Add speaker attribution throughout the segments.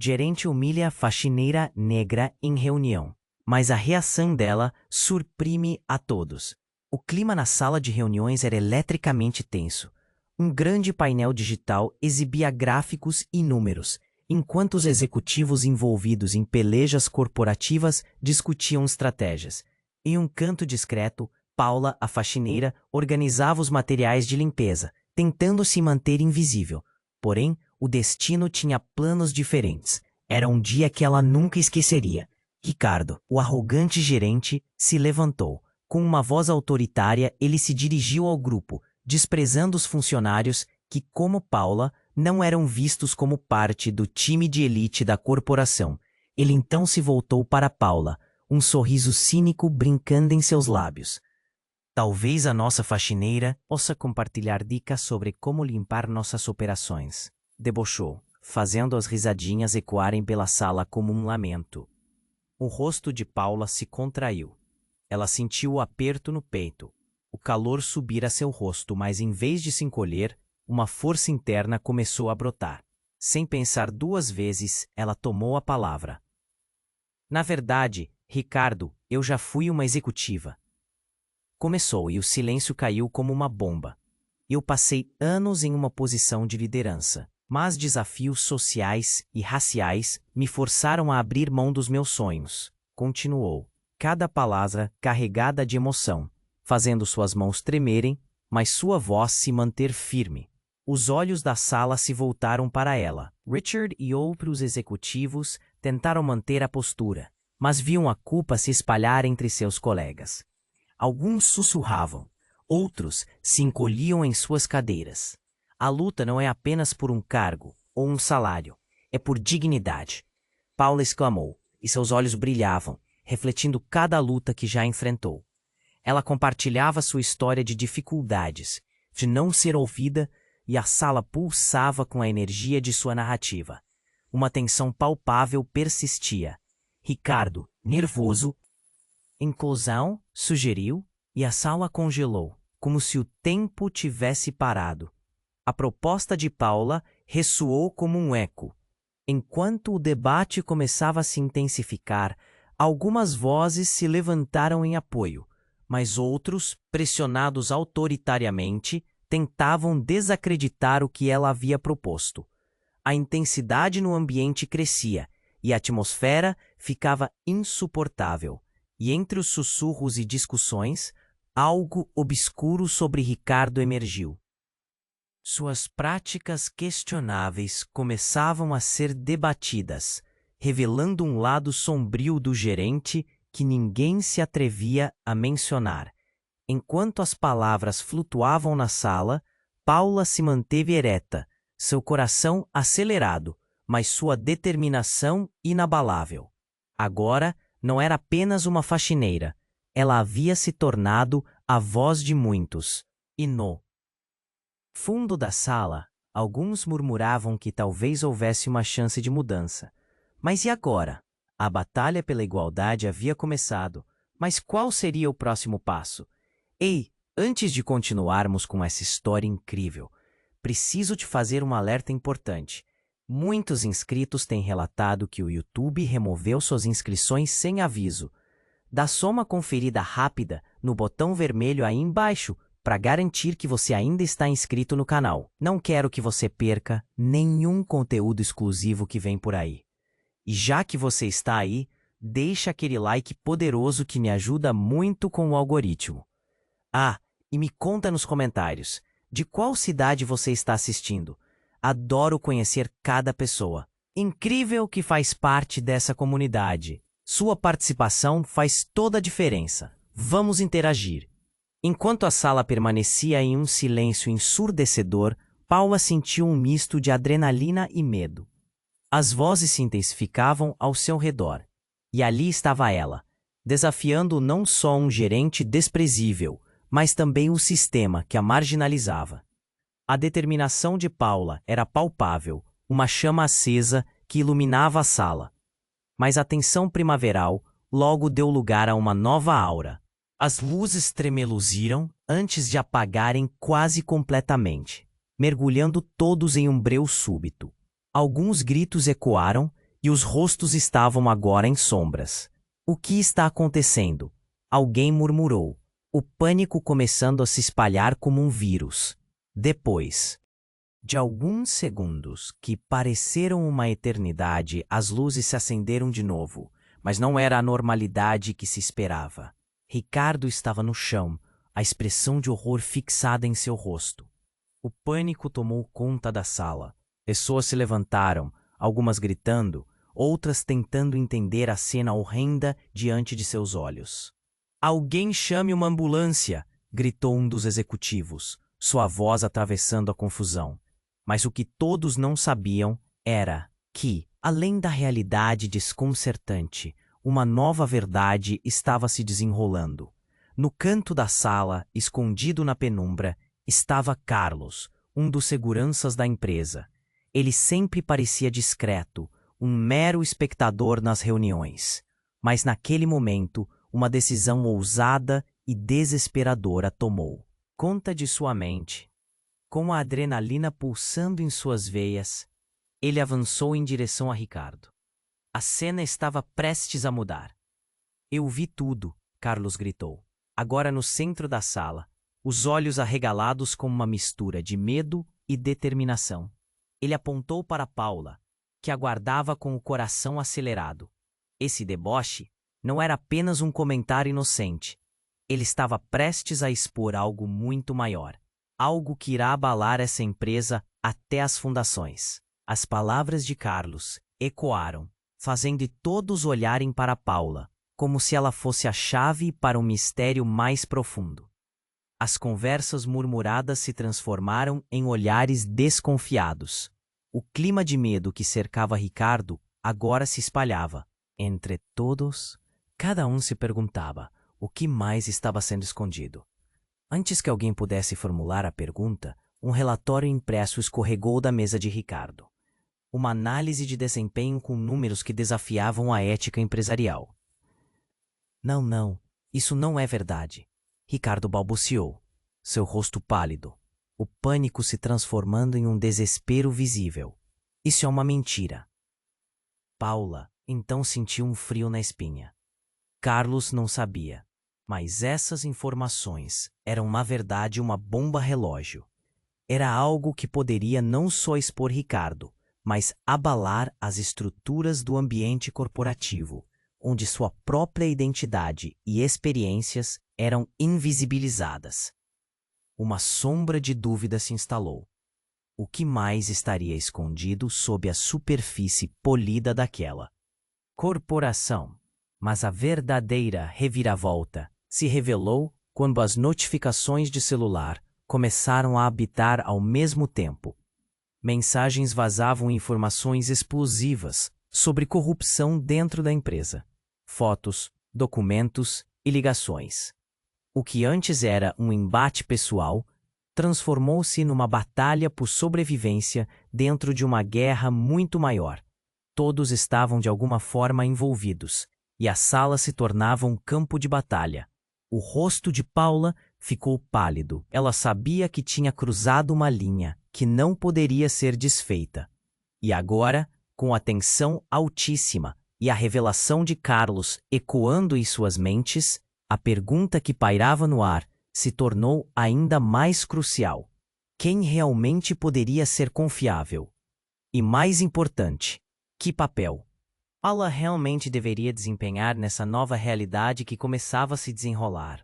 Speaker 1: Gerente humilha a faxineira negra em reunião, mas a reação dela surpreende a todos. O clima na sala de reuniões era eletricamente tenso. Um grande painel digital exibia gráficos e números, enquanto os executivos envolvidos em pelejas corporativas discutiam estratégias. Em um canto discreto, Paula, a faxineira, organizava os materiais de limpeza, tentando se manter invisível. Porém, o destino tinha planos diferentes. Era um dia que ela nunca esqueceria. Ricardo, o arrogante gerente, se levantou. Com uma voz autoritária, ele se dirigiu ao grupo, desprezando os funcionários que, como Paula, não eram vistos como parte do time de elite da corporação. Ele então se voltou para Paula, um sorriso cínico brincando em seus lábios. Talvez a nossa faxineira possa compartilhar dicas sobre como limpar nossas operações. Debochou, fazendo as risadinhas ecoarem pela sala como um lamento. O rosto de Paula se contraiu. Ela sentiu o aperto no peito. O calor subir a seu rosto, mas em vez de se encolher, uma força interna começou a brotar. Sem pensar duas vezes, ela tomou a palavra. Na verdade, Ricardo, eu já fui uma executiva. Começou e o silêncio caiu como uma bomba. Eu passei anos em uma posição de liderança, mas desafios sociais e raciais me forçaram a abrir mão dos meus sonhos. Continuou, cada palavra carregada de emoção, fazendo suas mãos tremerem, mas sua voz se manter firme. Os olhos da sala se voltaram para ela. Richard e outros executivos tentaram manter a postura, mas viam a culpa se espalhar entre seus colegas. Alguns sussurravam, outros se encolhiam em suas cadeiras. A luta não é apenas por um cargo ou um salário, é por dignidade. Paula exclamou, e seus olhos brilhavam, refletindo cada luta que já enfrentou. Ela compartilhava sua história de dificuldades, de não ser ouvida, e a sala pulsava com a energia de sua narrativa. Uma tensão palpável persistia. Ricardo, nervoso, inclusão, sugeriu, e a sala congelou, como se o tempo tivesse parado. A proposta de Paula ressoou como um eco. Enquanto o debate começava a se intensificar, algumas vozes se levantaram em apoio, mas outros, pressionados autoritariamente, tentavam desacreditar o que ela havia proposto. A intensidade no ambiente crescia, e a atmosfera ficava insuportável. E entre os sussurros e discussões, algo obscuro sobre Ricardo emergiu. Suas práticas questionáveis começavam a ser debatidas, revelando um lado sombrio do gerente que ninguém se atrevia a mencionar. Enquanto as palavras flutuavam na sala, Paula se manteve ereta, seu coração acelerado, mas sua determinação inabalável. Agora, não era apenas uma faxineira, ela havia se tornado a voz de muitos. E no fundo da sala, alguns murmuravam que talvez houvesse uma chance de mudança. Mas e agora? A batalha pela igualdade havia começado, mas qual seria o próximo passo? Ei, antes de continuarmos com essa história incrível, preciso te fazer um alerta importante. Muitos inscritos têm relatado que o YouTube removeu suas inscrições sem aviso. Dá só uma conferida rápida no botão vermelho aí embaixo para garantir que você ainda está inscrito no canal. Não quero que você perca nenhum conteúdo exclusivo que vem por aí. E já que você está aí, deixa aquele like poderoso que me ajuda muito com o algoritmo. Ah, e me conta nos comentários, de qual cidade você está assistindo? Adoro conhecer cada pessoa. Incrível que faz parte dessa comunidade. Sua participação faz toda a diferença. Vamos interagir. Enquanto a sala permanecia em um silêncio ensurdecedor, Paula sentiu um misto de adrenalina e medo. As vozes se intensificavam ao seu redor. E ali estava ela, desafiando não só um gerente desprezível, mas também o sistema que a marginalizava. A determinação de Paula era palpável, uma chama acesa que iluminava a sala. Mas a tensão primaveral logo deu lugar a uma nova aura. As luzes tremeluziram antes de apagarem quase completamente, mergulhando todos em um breu súbito. Alguns gritos ecoaram e os rostos estavam agora em sombras. O que está acontecendo? Alguém murmurou, o pânico começando a se espalhar como um vírus. Depois de alguns segundos, que pareceram uma eternidade, as luzes se acenderam de novo, mas não era a normalidade que se esperava. Ricardo estava no chão, a expressão de horror fixada em seu rosto. O pânico tomou conta da sala. Pessoas se levantaram, algumas gritando, outras tentando entender a cena horrenda diante de seus olhos. "Alguém chame uma ambulância!" gritou um dos executivos, sua voz atravessando a confusão. Mas o que todos não sabiam era que, além da realidade desconcertante, uma nova verdade estava se desenrolando. No canto da sala, escondido na penumbra, estava Carlos, um dos seguranças da empresa. Ele sempre parecia discreto, um mero espectador nas reuniões. Mas naquele momento, uma decisão ousada e desesperadora tomou conta de sua mente. Com a adrenalina pulsando em suas veias, ele avançou em direção a Ricardo. A cena estava prestes a mudar. "Eu vi tudo", Carlos gritou, agora no centro da sala, os olhos arregalados com uma mistura de medo e determinação. Ele apontou para Paula, que aguardava com o coração acelerado. Esse deboche não era apenas um comentário inocente. Ele estava prestes a expor algo muito maior. Algo que irá abalar essa empresa até as fundações. As palavras de Carlos ecoaram, fazendo todos olharem para Paula, como se ela fosse a chave para um mistério mais profundo. As conversas murmuradas se transformaram em olhares desconfiados. O clima de medo que cercava Ricardo agora se espalhava. Entre todos, cada um se perguntava o que mais estava sendo escondido. Antes que alguém pudesse formular a pergunta, um relatório impresso escorregou da mesa de Ricardo. Uma análise de desempenho com números que desafiavam a ética empresarial. Não, isso não é verdade. Ricardo balbuciou, seu rosto pálido, o pânico se transformando em um desespero visível. Isso é uma mentira. Paula então sentiu um frio na espinha. Carlos não sabia, mas essas informações eram na verdade uma bomba relógio. Era algo que poderia não só expor Ricardo, mas abalar as estruturas do ambiente corporativo, onde sua própria identidade e experiências eram invisibilizadas. Uma sombra de dúvida se instalou. O que mais estaria escondido sob a superfície polida daquela corporação? Mas a verdadeira reviravolta se revelou quando as notificações de celular começaram a apitar ao mesmo tempo. Mensagens vazavam informações explosivas sobre corrupção dentro da empresa. Fotos, documentos e ligações. O que antes era um embate pessoal transformou-se numa batalha por sobrevivência dentro de uma guerra muito maior. Todos estavam de alguma forma envolvidos, e a sala se tornava um campo de batalha. O rosto de Paula ficou pálido. Ela sabia que tinha cruzado uma linha que não poderia ser desfeita. E agora, com a tensão altíssima e a revelação de Carlos ecoando em suas mentes, a pergunta que pairava no ar se tornou ainda mais crucial. Quem realmente poderia ser confiável? E mais importante, que papel Paula realmente deveria desempenhar nessa nova realidade que começava a se desenrolar?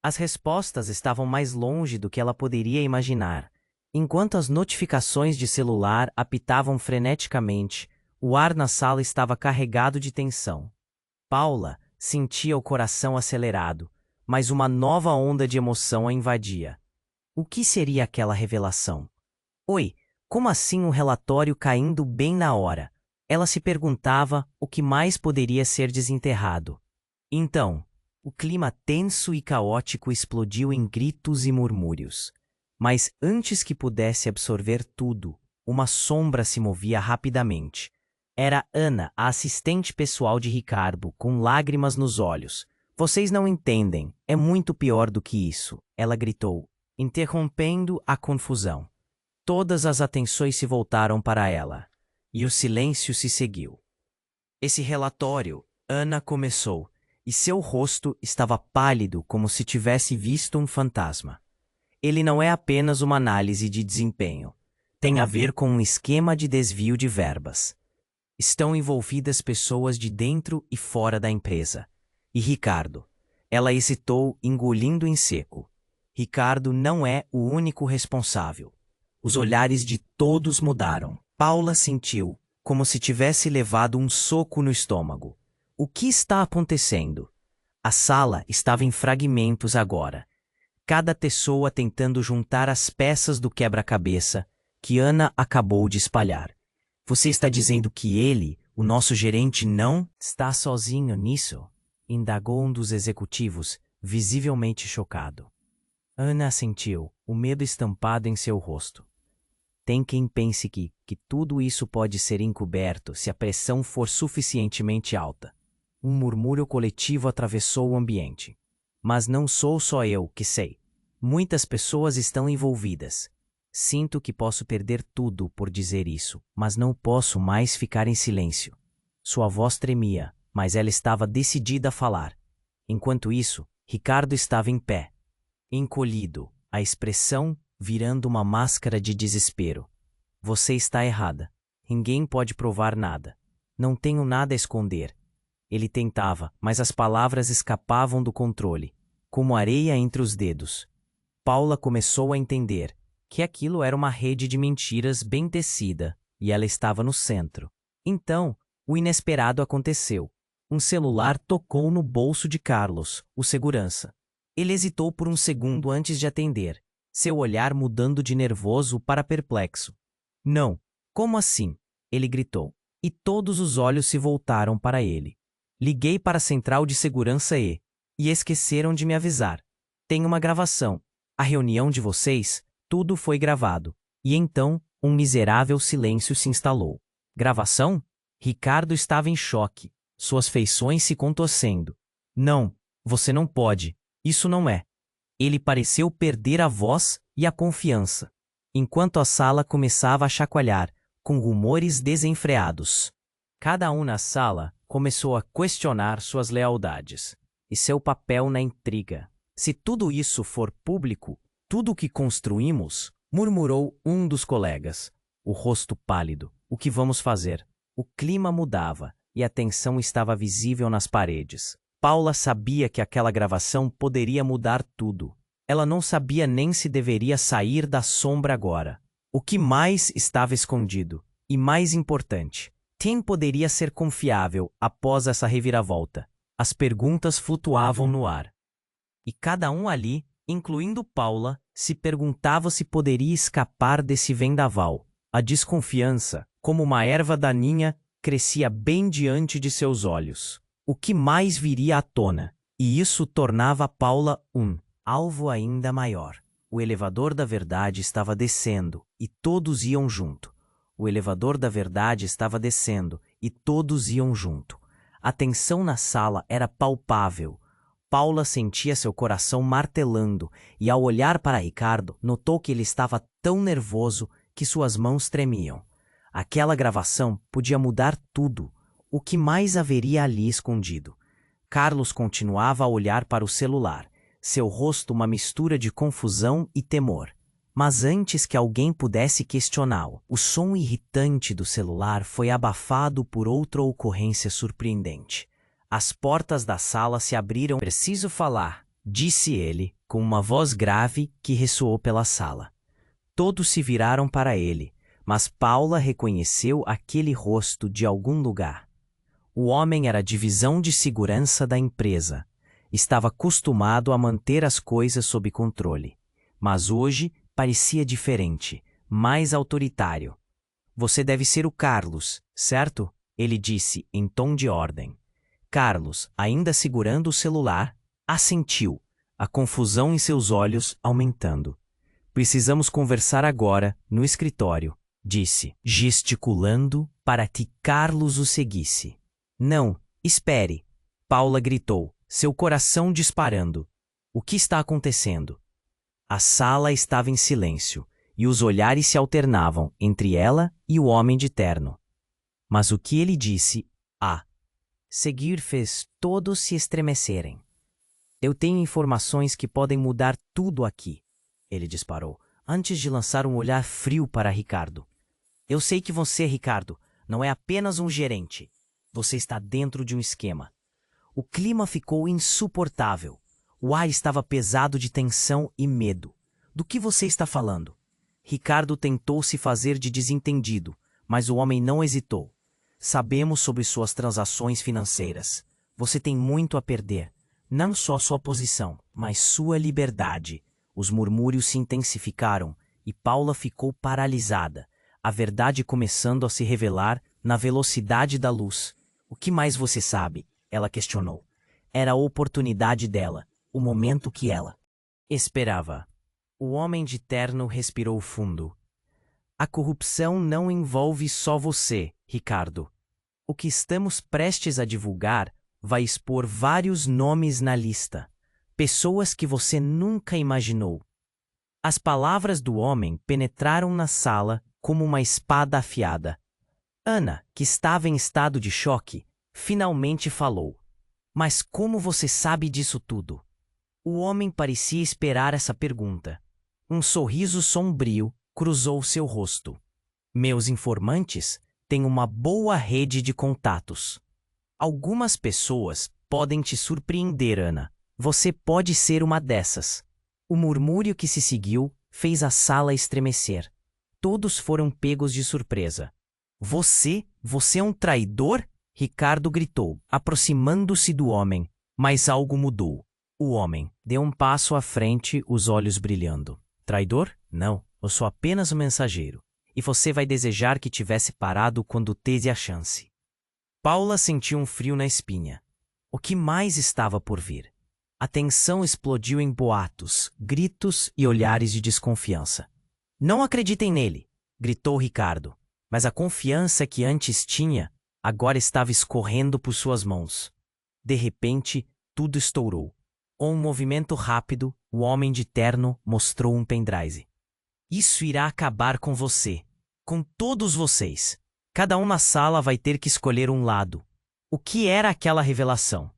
Speaker 1: As respostas estavam mais longe do que ela poderia imaginar. Enquanto as notificações de celular apitavam freneticamente, o ar na sala estava carregado de tensão. Paula sentia o coração acelerado, mas uma nova onda de emoção a invadia. O que seria aquela revelação? Oi, como assim um relatório caindo bem na hora? Ela se perguntava o que mais poderia ser desenterrado. Então, o clima tenso e caótico explodiu em gritos e murmúrios. Mas antes que pudesse absorver tudo, uma sombra se movia rapidamente. Era Ana, a assistente pessoal de Ricardo, com lágrimas nos olhos. "Vocês não entendem, é muito pior do que isso", ela gritou, interrompendo a confusão. Todas as atenções se voltaram para ela, e o silêncio se seguiu. Esse relatório, Ana começou, e seu rosto estava pálido como se tivesse visto um fantasma. Ele não é apenas uma análise de desempenho. Tem a ver com um esquema de desvio de verbas. Estão envolvidas pessoas de dentro e fora da empresa. E Ricardo. Ela hesitou, engolindo em seco. Ricardo não é o único responsável. Os olhares de todos mudaram. Paula sentiu, como se tivesse levado um soco no estômago. O que está acontecendo? A sala estava em fragmentos agora. Cada pessoa tentando juntar as peças do quebra-cabeça que Ana acabou de espalhar. Você está dizendo que ele, o nosso gerente, não está sozinho nisso? Indagou um dos executivos, visivelmente chocado. Ana assentiu, o medo estampado em seu rosto. Tem quem pense que tudo isso pode ser encoberto se a pressão for suficientemente alta. Um murmúrio coletivo atravessou o ambiente. Mas não sou só eu que sei. Muitas pessoas estão envolvidas. Sinto que posso perder tudo por dizer isso, mas não posso mais ficar em silêncio. Sua voz tremia, mas ela estava decidida a falar. Enquanto isso, Ricardo estava em pé, encolhido, a expressão virando uma máscara de desespero. Você está errada. Ninguém pode provar nada. Não tenho nada a esconder. Ele tentava, mas as palavras escapavam do controle, como areia entre os dedos. Paula começou a entender que aquilo era uma rede de mentiras bem tecida, e ela estava no centro. Então, o inesperado aconteceu. Um celular tocou no bolso de Carlos, o segurança. Ele hesitou por um segundo antes de atender, seu olhar mudando de nervoso para perplexo. Não, como assim? Ele gritou, e todos os olhos se voltaram para ele. Liguei para a central de segurança e esqueceram de me avisar. Tem uma gravação. A reunião de vocês, tudo foi gravado. E então, um miserável silêncio se instalou. Gravação? Ricardo estava em choque, suas feições se contorcendo. Não, você não pode. Isso não é. Ele pareceu perder a voz e a confiança, enquanto a sala começava a chacoalhar, com rumores desenfreados. Cada um na sala começou a questionar suas lealdades e seu papel na intriga. Se tudo isso for público, tudo o que construímos, murmurou um dos colegas, o rosto pálido. O que vamos fazer? O clima mudava e a tensão estava visível nas paredes. Paula sabia que aquela gravação poderia mudar tudo. Ela não sabia nem se deveria sair da sombra agora. O que mais estava escondido? E mais importante, quem poderia ser confiável após essa reviravolta? As perguntas flutuavam no ar. E cada um ali, incluindo Paula, se perguntava se poderia escapar desse vendaval. A desconfiança, como uma erva daninha, crescia bem diante de seus olhos. O que mais viria à tona? E isso tornava Paula um alvo ainda maior. O elevador da verdade estava descendo, e todos iam junto. O elevador da verdade estava descendo, e todos iam junto. A tensão na sala era palpável. Paula sentia seu coração martelando, e ao olhar para Ricardo, notou que ele estava tão nervoso que suas mãos tremiam. Aquela gravação podia mudar tudo. O que mais haveria ali escondido? Carlos continuava a olhar para o celular, seu rosto uma mistura de confusão e temor. Mas antes que alguém pudesse questioná-lo, o som irritante do celular foi abafado por outra ocorrência surpreendente. As portas da sala se abriram. Preciso falar, disse ele, com uma voz grave que ressoou pela sala. Todos se viraram para ele, mas Paula reconheceu aquele rosto de algum lugar. O homem era a divisão de segurança da empresa. Estava acostumado a manter as coisas sob controle. Mas hoje parecia diferente, mais autoritário. Você deve ser o Carlos, certo? Ele disse em tom de ordem. Carlos, ainda segurando o celular, assentiu, a confusão em seus olhos aumentando. Precisamos conversar agora, no escritório, disse, gesticulando para que Carlos o seguisse. Não, espere, Paula gritou, seu coração disparando. O que está acontecendo? A sala estava em silêncio, e os olhares se alternavam entre ela e o homem de terno. Mas o que ele disse, seguir fez todos se estremecerem. Eu tenho informações que podem mudar tudo aqui, ele disparou, antes de lançar um olhar frio para Ricardo. Eu sei que você, Ricardo, não é apenas um gerente. Você está dentro de um esquema. O clima ficou insuportável. O ar estava pesado de tensão e medo. Do que você está falando? Ricardo tentou se fazer de desentendido, mas o homem não hesitou. Sabemos sobre suas transações financeiras. Você tem muito a perder. Não só sua posição, mas sua liberdade. Os murmúrios se intensificaram e Paula ficou paralisada, a verdade começando a se revelar na velocidade da luz. O que mais você sabe? Ela questionou. Era a oportunidade dela, o momento que ela esperava. O homem de terno respirou fundo. A corrupção não envolve só você, Ricardo. O que estamos prestes a divulgar vai expor vários nomes na lista. Pessoas que você nunca imaginou. As palavras do homem penetraram na sala como uma espada afiada. Ana, que estava em estado de choque, finalmente falou. Mas como você sabe disso tudo? O homem parecia esperar essa pergunta. Um sorriso sombrio cruzou seu rosto. Meus informantes têm uma boa rede de contatos. Algumas pessoas podem te surpreender, Ana. Você pode ser uma dessas. O murmúrio que se seguiu fez a sala estremecer. Todos foram pegos de surpresa. Você é um traidor? Ricardo gritou, aproximando-se do homem. Mas algo mudou. O homem deu um passo à frente, os olhos brilhando. Traidor? Não, eu sou apenas um mensageiro. E você vai desejar que tivesse parado quando teve a chance. Paula sentiu um frio na espinha. O que mais estava por vir? A tensão explodiu em boatos, gritos e olhares de desconfiança. Não acreditem nele, gritou Ricardo. Mas a confiança que antes tinha, agora estava escorrendo por suas mãos. De repente, tudo estourou. Com um movimento rápido, o homem de terno mostrou um pendrive. Isso irá acabar com você. Com todos vocês. Cada uma sala vai ter que escolher um lado. O que era aquela revelação?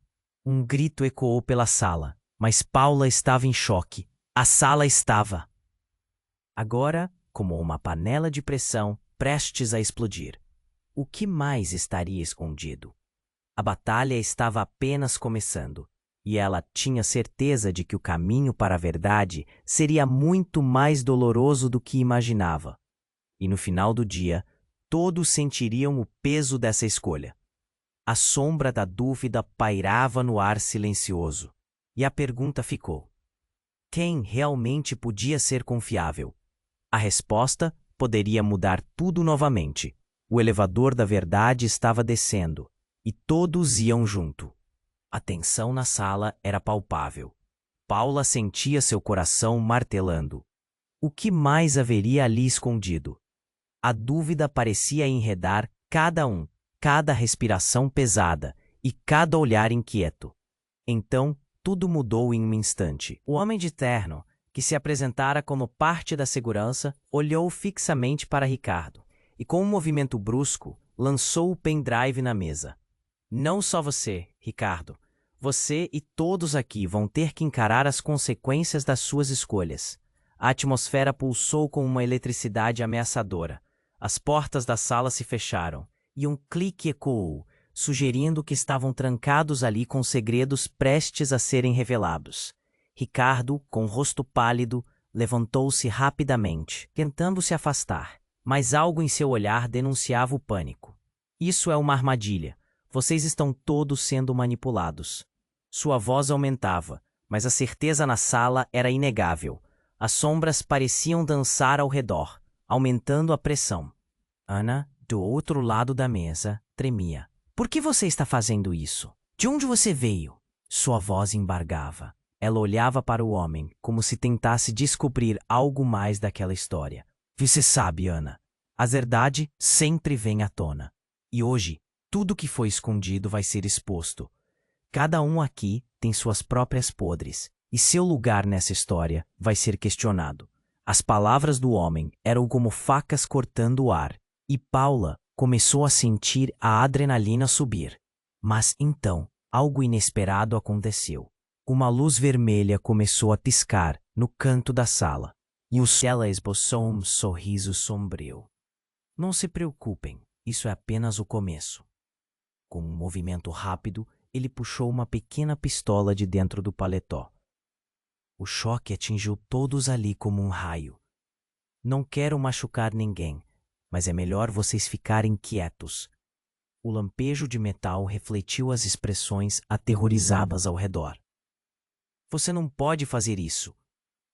Speaker 1: Um grito ecoou pela sala, mas Paula estava em choque. A sala estava agora como uma panela de pressão prestes a explodir. O que mais estaria escondido? A batalha estava apenas começando, e ela tinha certeza de que o caminho para a verdade seria muito mais doloroso do que imaginava. E no final do dia, todos sentiriam o peso dessa escolha. A sombra da dúvida pairava no ar silencioso, e a pergunta ficou: quem realmente podia ser confiável? A resposta poderia mudar tudo novamente. O elevador da verdade estava descendo, e todos iam junto. A tensão na sala era palpável. Paula sentia seu coração martelando. O que mais haveria ali escondido? A dúvida parecia enredar cada respiração pesada e cada olhar inquieto. Então, tudo mudou em um instante. O homem de terno, que se apresentara como parte da segurança, olhou fixamente para Ricardo e, com um movimento brusco, lançou o pendrive na mesa. Não só você, Ricardo. Você e todos aqui vão ter que encarar as consequências das suas escolhas. A atmosfera pulsou com uma eletricidade ameaçadora. As portas da sala se fecharam, e um clique ecoou, sugerindo que estavam trancados ali com segredos prestes a serem revelados. Ricardo, com o rosto pálido, levantou-se rapidamente, tentando se afastar, mas algo em seu olhar denunciava o pânico. Isso é uma armadilha. Vocês estão todos sendo manipulados. Sua voz aumentava, mas a certeza na sala era inegável. As sombras pareciam dançar ao redor, aumentando a pressão. Ana, do outro lado da mesa, tremia. Por que você está fazendo isso? De onde você veio? Sua voz embargava. Ela olhava para o homem, como se tentasse descobrir algo mais daquela história. Você sabe, Ana, a verdade sempre vem à tona. E hoje, tudo que foi escondido vai ser exposto. Cada um aqui tem suas próprias podres, e seu lugar nessa história vai ser questionado. As palavras do homem eram como facas cortando o ar, e Paula começou a sentir a adrenalina subir. Mas então, algo inesperado aconteceu. Uma luz vermelha começou a piscar no canto da sala, e ela esboçou um sorriso sombrio. Não se preocupem, isso é apenas o começo. Com um movimento rápido, ele puxou uma pequena pistola de dentro do paletó. O choque atingiu todos ali como um raio. Não quero machucar ninguém, mas é melhor vocês ficarem quietos. O lampejo de metal refletiu as expressões aterrorizadas ao redor. Você não pode fazer isso,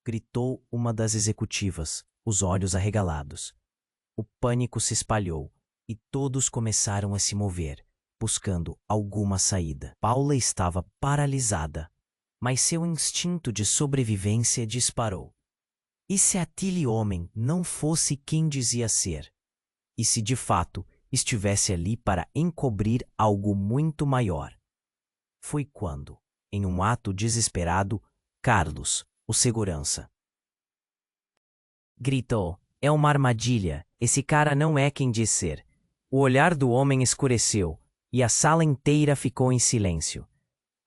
Speaker 1: gritou uma das executivas, os olhos arregalados. O pânico se espalhou e todos começaram a se mover, buscando alguma saída. Paula estava paralisada, mas seu instinto de sobrevivência disparou. E se aquele homem não fosse quem dizia ser? E se de fato estivesse ali para encobrir algo muito maior? Foi quando, em um ato desesperado, Carlos, o segurança, gritou: "É uma armadilha, esse cara não é quem diz ser." O olhar do homem escureceu, e a sala inteira ficou em silêncio.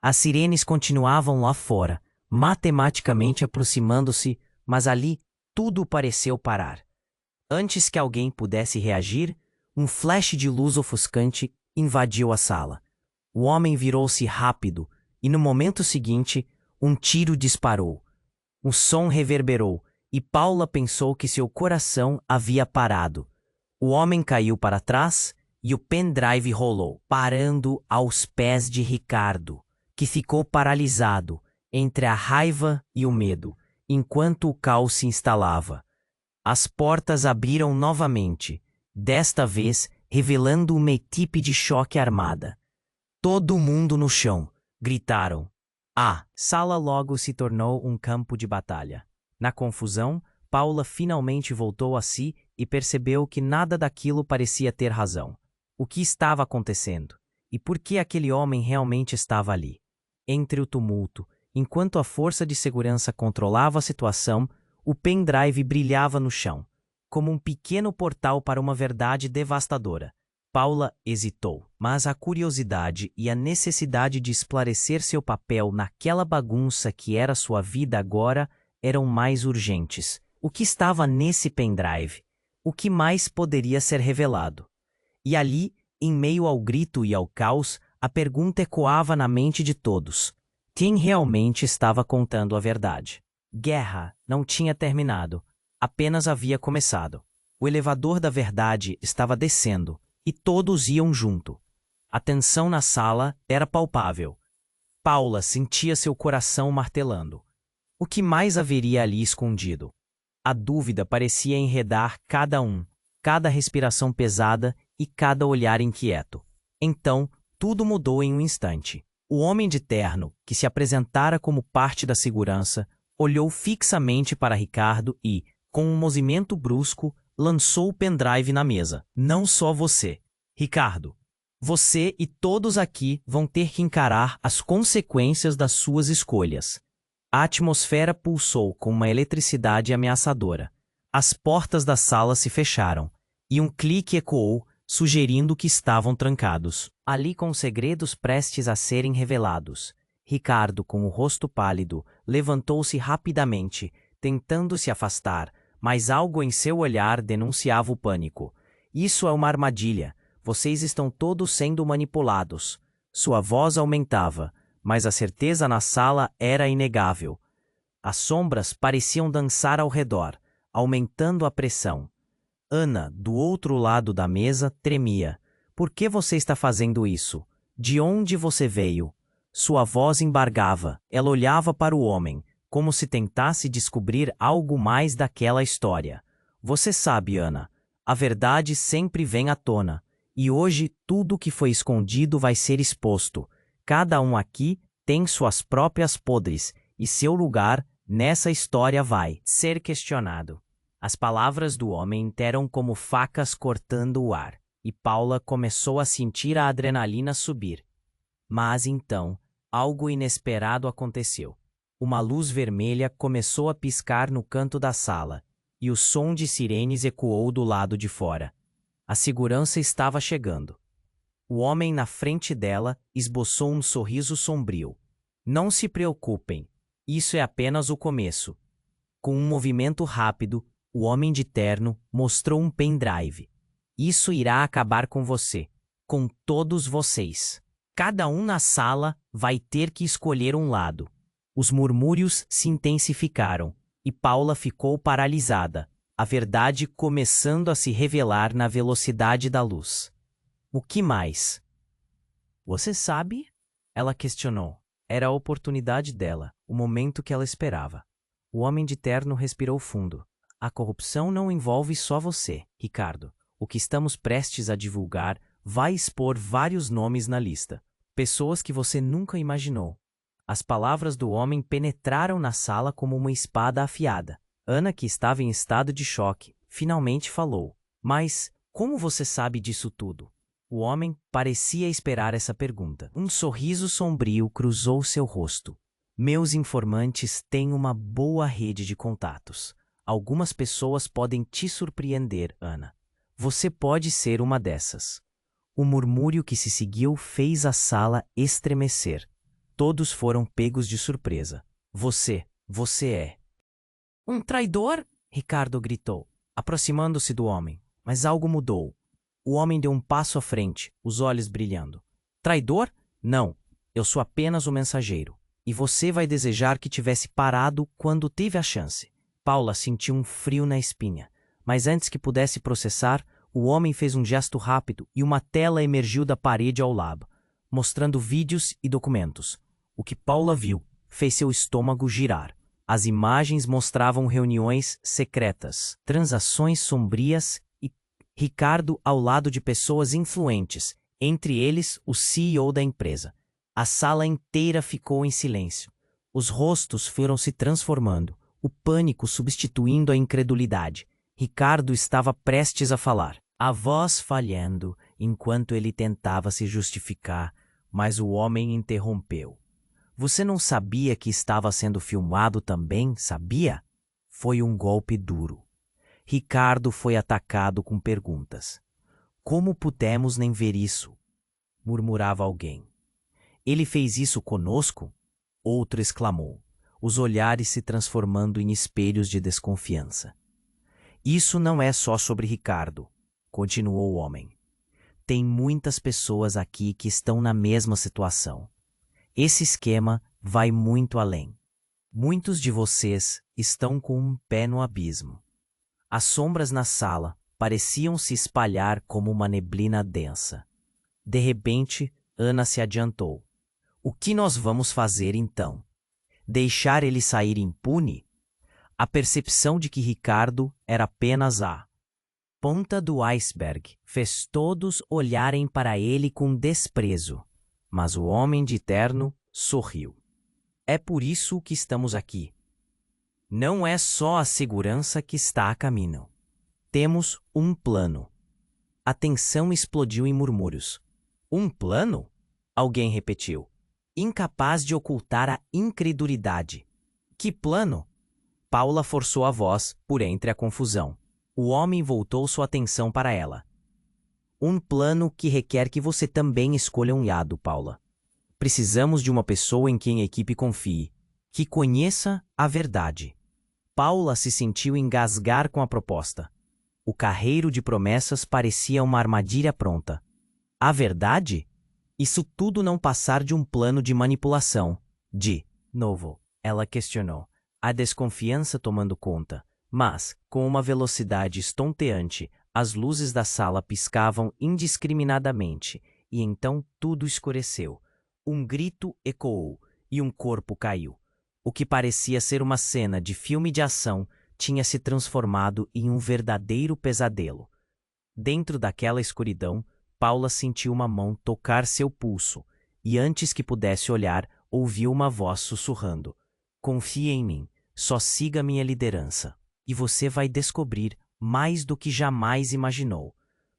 Speaker 1: As sirenes continuavam lá fora, matematicamente aproximando-se, mas ali tudo pareceu parar. Antes que alguém pudesse reagir, um flash de luz ofuscante invadiu a sala. O homem virou-se rápido, e no momento seguinte, um tiro disparou. O som reverberou, e Paula pensou que seu coração havia parado. O homem caiu para trás e o pendrive rolou, parando aos pés de Ricardo, que ficou paralisado entre a raiva e o medo, enquanto o caos se instalava. As portas abriram novamente, desta vez revelando uma equipe de choque armada. "Todo mundo no chão!" gritaram. A sala logo se tornou um campo de batalha. Na confusão, Paula finalmente voltou a si e percebeu que nada daquilo parecia ter razão. O que estava acontecendo? E por que aquele homem realmente estava ali? Entre o tumulto, enquanto a força de segurança controlava a situação, o pendrive brilhava no chão, como um pequeno portal para uma verdade devastadora. Paula hesitou, mas a curiosidade e a necessidade de esclarecer seu papel naquela bagunça que era sua vida agora eram mais urgentes. O que estava nesse pendrive? O que mais poderia ser revelado? E ali, em meio ao grito e ao caos, a pergunta ecoava na mente de todos: quem realmente estava contando a verdade? Guerra não tinha terminado, apenas havia começado. O elevador da verdade estava descendo, e todos iam junto. A tensão na sala era palpável. Paula sentia seu coração martelando. O que mais haveria ali escondido? A dúvida parecia enredar cada um, cada respiração pesada e cada olhar inquieto. Então, tudo mudou em um instante. O homem de terno, que se apresentara como parte da segurança, olhou fixamente para Ricardo e, com um movimento brusco, lançou o pendrive na mesa. "Não só você, Ricardo. Você e todos aqui vão ter que encarar as consequências das suas escolhas." A atmosfera pulsou com uma eletricidade ameaçadora. As portas da sala se fecharam, e um clique ecoou, sugerindo que estavam trancados. Ali, com segredos prestes a serem revelados, Ricardo, com o rosto pálido, levantou-se rapidamente, tentando se afastar, mas algo em seu olhar denunciava o pânico. "Isso é uma armadilha. Vocês estão todos sendo manipulados." Sua voz aumentava, mas a certeza na sala era inegável. As sombras pareciam dançar ao redor, aumentando a pressão. Ana, do outro lado da mesa, tremia. "Por que você está fazendo isso? De onde você veio?" Sua voz embargava. Ela olhava para o homem, como se tentasse descobrir algo mais daquela história. "Você sabe, Ana, a verdade sempre vem à tona, e hoje tudo que foi escondido vai ser exposto. Cada um aqui tem suas próprias podres, e seu lugar nessa história vai ser questionado." As palavras do homem eram como facas cortando o ar, e Paula começou a sentir a adrenalina subir. Mas então, algo inesperado aconteceu. Uma luz vermelha começou a piscar no canto da sala, e o som de sirenes ecoou do lado de fora. A segurança estava chegando. O homem na frente dela esboçou um sorriso sombrio. Não se preocupem, isso é apenas o começo. Com um movimento rápido, o homem de terno mostrou um pendrive. Isso irá acabar com você, com todos vocês. Cada um na sala vai ter que escolher um lado. Os murmúrios se intensificaram e Paula ficou paralisada, a verdade começando a se revelar na velocidade da luz. O que mais? Você sabe? Ela questionou. Era a oportunidade dela, o momento que ela esperava. O homem de terno respirou fundo. A corrupção não envolve só você, Ricardo. O que estamos prestes a divulgar vai expor vários nomes na lista. Pessoas que você nunca imaginou. As palavras do homem penetraram na sala como uma espada afiada. Ana, que estava em estado de choque, finalmente falou. Mas como você sabe disso tudo? O homem parecia esperar essa pergunta. Um sorriso sombrio cruzou seu rosto. Meus informantes têm uma boa rede de contatos. Algumas pessoas podem te surpreender, Ana. Você pode ser uma dessas. O murmúrio que se seguiu fez a sala estremecer. Todos foram pegos de surpresa. Você é. Um traidor? Ricardo gritou, aproximando-se do homem. Mas algo mudou. O homem deu um passo à frente, os olhos brilhando. Traidor? Não. Eu sou apenas o mensageiro. E você vai desejar que tivesse parado quando teve a chance. Paula sentiu um frio na espinha. Mas antes que pudesse processar, o homem fez um gesto rápido e uma tela emergiu da parede ao lado, mostrando vídeos e documentos. O que Paula viu fez seu estômago girar. As imagens mostravam reuniões secretas, transações sombrias e Ricardo ao lado de pessoas influentes, entre eles o CEO da empresa. A sala inteira ficou em silêncio. Os rostos foram se transformando, o pânico substituindo a incredulidade. Ricardo estava prestes a falar, a voz falhando enquanto ele tentava se justificar, mas o homem interrompeu. Você não sabia que estava sendo filmado também, sabia? Foi um golpe duro. Ricardo foi atacado com perguntas. Como pudemos nem ver isso? Murmurava alguém. Ele fez isso conosco? Outro exclamou, os olhares se transformando em espelhos de desconfiança. Isso não é só sobre Ricardo, continuou o homem. Tem muitas pessoas aqui que estão na mesma situação. Esse esquema vai muito além. Muitos de vocês estão com um pé no abismo. As sombras na sala pareciam se espalhar como uma neblina densa. De repente, Ana se adiantou. O que nós vamos fazer então? Deixar ele sair impune? A percepção de que Ricardo era apenas a ponta do iceberg fez todos olharem para ele com desprezo. Mas o homem de terno sorriu. É por isso que estamos aqui. Não é só a segurança que está a caminho. Temos um plano. A tensão explodiu em murmúrios. Um plano? Alguém repetiu, incapaz de ocultar a incredulidade. Que plano? Paula forçou a voz por entre a confusão. O homem voltou sua atenção para ela. Um plano que requer que você também escolha um lado, Paula. Precisamos de uma pessoa em quem a equipe confie, que conheça a verdade. Paula se sentiu engasgar com a proposta. O carreiro de promessas parecia uma armadilha pronta. A verdade? Isso tudo não passar de um plano de manipulação. De novo, ela questionou, a desconfiança tomando conta, mas, com uma velocidade estonteante, as luzes da sala piscavam indiscriminadamente, e então tudo escureceu. Um grito ecoou, e um corpo caiu. O que parecia ser uma cena de filme de ação tinha se transformado em um verdadeiro pesadelo. Dentro daquela escuridão, Paula sentiu uma mão tocar seu pulso, e antes que pudesse olhar, ouviu uma voz sussurrando. Confie em mim, só siga minha liderança, e você vai descobrir mais do que jamais imaginou.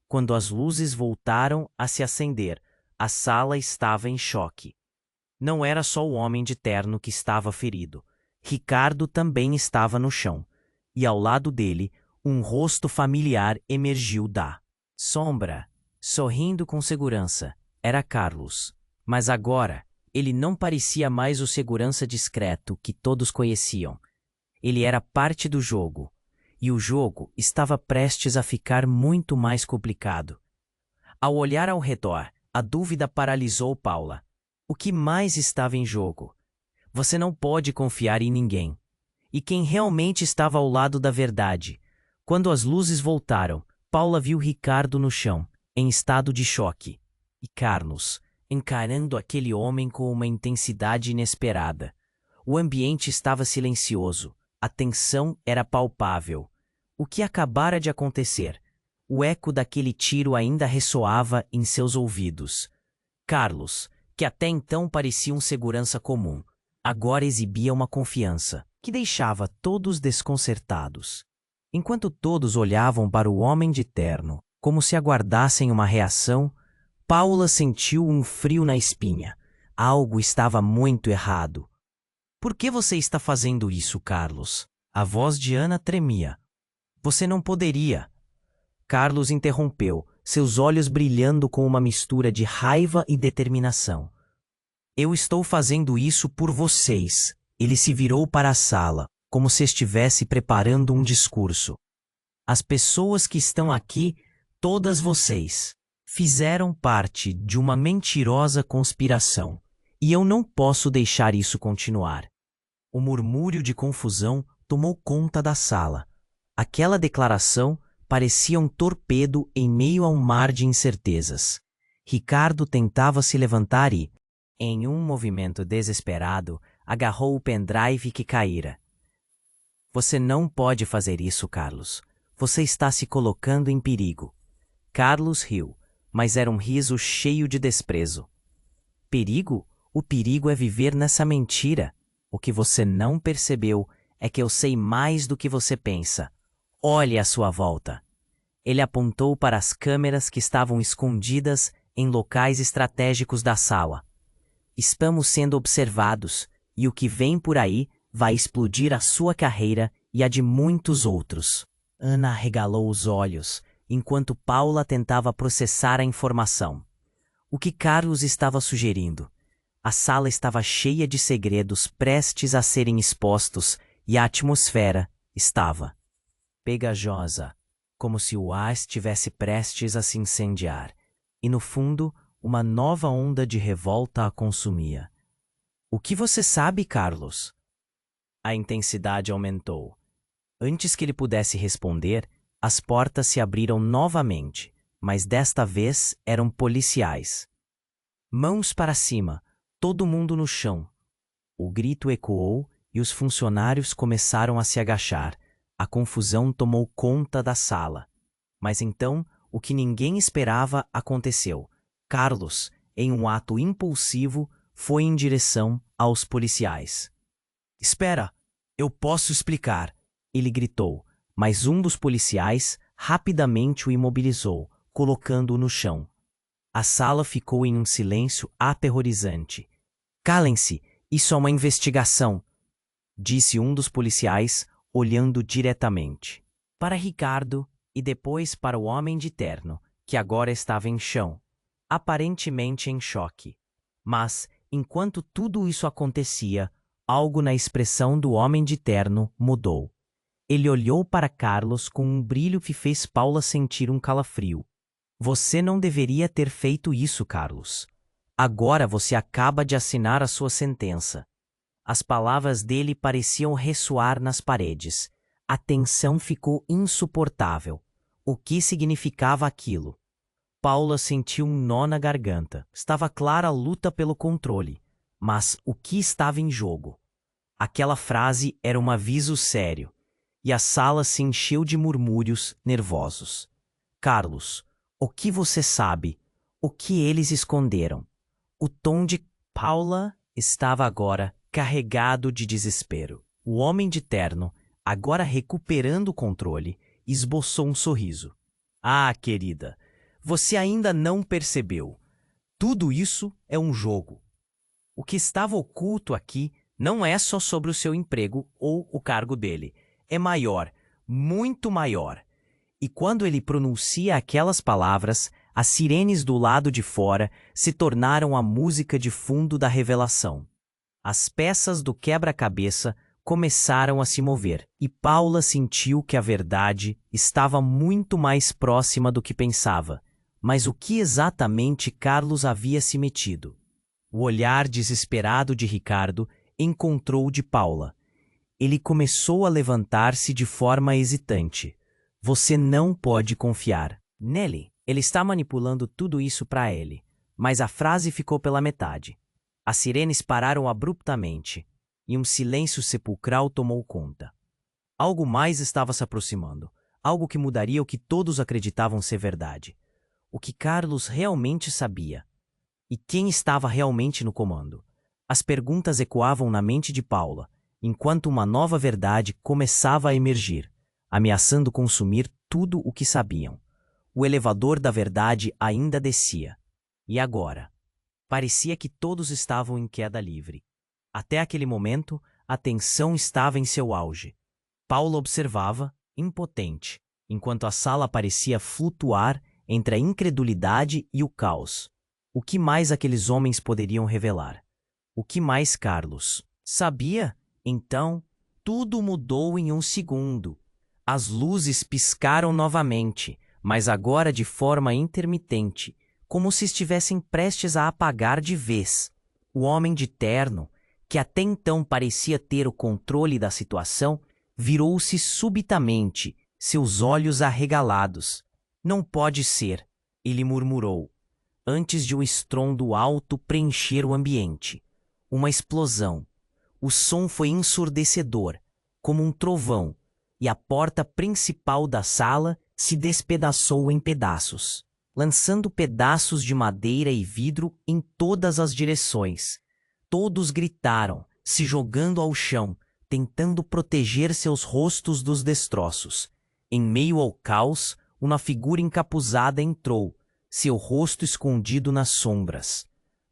Speaker 1: Quando as luzes voltaram a se acender, a sala estava em choque. Não era só o homem de terno que estava ferido. Ricardo também estava no chão, e ao lado dele, um rosto familiar emergiu da sombra. sorrindo com segurança. Era Carlos. Mas agora, ele não parecia mais o segurança discreto que todos conheciam. Ele era parte do jogo. E o jogo estava prestes a ficar muito mais complicado. Ao olhar ao redor, a dúvida paralisou Paula. O que mais estava em jogo? Você não pode confiar em ninguém. E quem realmente estava ao lado da verdade? Quando as luzes voltaram, Paula viu Ricardo no chão, em estado de choque. E Carlos, encarando aquele homem com uma intensidade inesperada. O ambiente estava silencioso. A tensão era palpável. O que acabara de acontecer? O eco daquele tiro ainda ressoava em seus ouvidos. Carlos, que até então parecia um segurança comum, agora exibia uma confiança que deixava todos desconcertados. Enquanto todos olhavam para o homem de terno, como se aguardassem uma reação, Paula sentiu um frio na espinha. Algo estava muito errado. Por que você está fazendo isso, Carlos? A voz de Ana tremia. Você não poderia. Carlos interrompeu, seus olhos brilhando com uma mistura de raiva e determinação. Eu estou fazendo isso por vocês. Ele se virou para a sala, como se estivesse preparando um discurso. As pessoas que estão aqui, todas vocês, fizeram parte de uma mentirosa conspiração. E eu não posso deixar isso continuar. O murmúrio de confusão tomou conta da sala. Aquela declaração parecia um torpedo em meio a um mar de incertezas. Ricardo tentava se levantar e, em um movimento desesperado, agarrou o pendrive que caíra. Você não pode fazer isso, Carlos. Você está se colocando em perigo. Carlos riu, mas era um riso cheio de desprezo. Perigo? O perigo é viver nessa mentira. O que você não percebeu é que eu sei mais do que você pensa. Olhe à sua volta. Ele apontou para as câmeras que estavam escondidas em locais estratégicos da sala. Estamos sendo observados, e o que vem por aí vai explodir a sua carreira e a de muitos outros. Ana arregalou os olhos, enquanto Paula tentava processar a informação. O que Carlos estava sugerindo? A sala estava cheia de segredos prestes a serem expostos e a atmosfera estava pegajosa, como se o ar estivesse prestes a se incendiar, e no fundo, uma nova onda de revolta a consumia. O que você sabe, Carlos? A intensidade aumentou. Antes que ele pudesse responder, as portas se abriram novamente, mas desta vez eram policiais. Mãos para cima, todo mundo no chão. O grito ecoou e os funcionários começaram a se agachar. A confusão tomou conta da sala. Mas então, o que ninguém esperava aconteceu. Carlos, em um ato impulsivo, foi em direção aos policiais. Espera, eu posso explicar, ele gritou, mas um dos policiais rapidamente o imobilizou, colocando-o no chão. A sala ficou em um silêncio aterrorizante. Calem-se, isso é uma investigação, disse um dos policiais, olhando diretamente para Ricardo e depois para o homem de terno, que agora estava em chão, aparentemente em choque. Mas, enquanto tudo isso acontecia, algo na expressão do homem de terno mudou. Ele olhou para Carlos com um brilho que fez Paula sentir um calafrio. Você não deveria ter feito isso, Carlos. Agora você acaba de assinar a sua sentença. As palavras dele pareciam ressoar nas paredes. A tensão ficou insuportável. O que significava aquilo? Paula sentiu um nó na garganta. Estava clara a luta pelo controle. Mas o que estava em jogo? Aquela frase era um aviso sério. E a sala se encheu de murmúrios nervosos. Carlos, o que você sabe? O que eles esconderam? O tom de Paula estava agora carregado de desespero. O homem de terno, agora recuperando o controle, esboçou um sorriso. Ah, querida, você ainda não percebeu. Tudo isso é um jogo. O que estava oculto aqui não é só sobre o seu emprego ou o cargo dele. É maior, muito maior. E quando ele pronuncia aquelas palavras, As sirenes do lado de fora se tornaram a música de fundo da revelação. As peças do quebra-cabeça começaram a se mover, e Paula sentiu que a verdade estava muito mais próxima do que pensava. Mas o que exatamente Carlos havia se metido? O olhar desesperado de Ricardo encontrou o de Paula. Ele começou a levantar-se de forma hesitante. Você não pode confiar nele. Ele está manipulando tudo isso para ele. Mas a frase ficou pela metade. As sirenes pararam abruptamente, e um silêncio sepulcral tomou conta. Algo mais estava se aproximando, algo que mudaria o que todos acreditavam ser verdade. O que Carlos realmente sabia. E quem estava realmente no comando. As perguntas ecoavam na mente de Paula, enquanto uma nova verdade começava a emergir, ameaçando consumir tudo o que sabiam. O elevador da verdade ainda descia. E agora? Parecia que todos estavam em queda livre. Até aquele momento, a tensão estava em seu auge. Paula observava, impotente, enquanto a sala parecia flutuar entre a incredulidade e o caos. O que mais aqueles homens poderiam revelar? O que mais Carlos sabia? Então, tudo mudou em um segundo. As luzes piscaram novamente, mas agora de forma intermitente, como se estivessem prestes a apagar de vez. O homem de terno, que até então parecia ter o controle da situação, virou-se subitamente, seus olhos arregalados. Não pode ser, ele murmurou, antes de um estrondo alto preencher o ambiente. Uma explosão. O som foi ensurdecedor, como um trovão, e a porta principal da sala se despedaçou em pedaços, lançando pedaços de madeira e vidro em todas as direções. Todos gritaram, se jogando ao chão, tentando proteger seus rostos dos destroços. Em meio ao caos, uma figura encapuzada entrou, seu rosto escondido nas sombras.